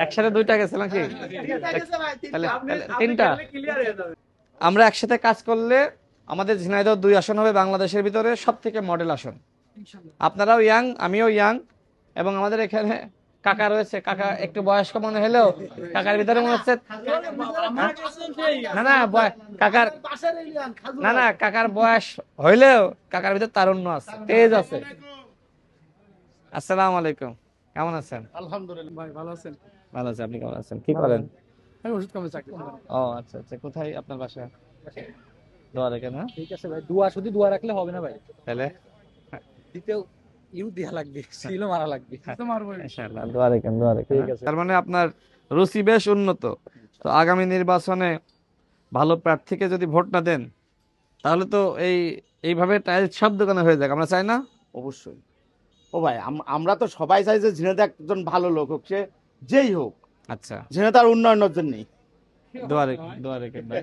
একসাথে দুইটা গেছে নাকি? তাহলে তিনটা। আমরা একসাথে কাজ করলে আমাদের ঝিনাইদহ 2 আসন হবে বাংলাদেশের ভিতরে সব থেকে মডেল আসন। আপনারাও ইয়াং, আমিও ইয়াং, এবং আমাদের এখানে কাকা রয়েছে। কাকা একটু বয়স্ক মনে হলেও কাকার ভিতরে মনে হচ্ছে না না কাকার না না কাকার বয়স হইলেও কাকার ভিতরে তারুণ্য আছে, তেজ আছে। আসসালামু আলাইকুম, কেমন আছেন? আলহামদুলিল্লাহ ভাই, ভালো আছেন? ভালো আছি, আপনি কেমন আছেন? কি করেন? আমি ওষুধ কমে চাকরি করি। ও আচ্ছা আচ্ছা, কোথায় আপনার বাসা? দোয়া রেখেন। হ্যাঁ ঠিক আছে ভাই, দোয়া শুধু দোয়া রাখলে হবে না ভাই, তাহলে দিতেও ইউ দেয়া লাগবে, সিলও মারা লাগবে। তো মারবো ইনশাআল্লাহ, দোয়া রেখেন, দোয়া রেখেন। ঠিক আছে। তার মানে আপনার রুচি বেশ উন্নত। তো আগামী নির্বাচনে ভালো প্রার্থীকে যদি ভোট না দেন তাহলে তো এইভাবে টাইলস সব দোকানে হয়ে যাক, আমরা চাই না। অবশ্যই। ও ভাই, আমরা তো সবাই চাই যে ঝিনাইদহ একজন ভালো লোক হোক, সে যেই হোক, আচ্ছা, ঝিনাইদহ উন্নয়নের জন্যই। দোয়া রেখেন, দোয়া রেখেন ভাই।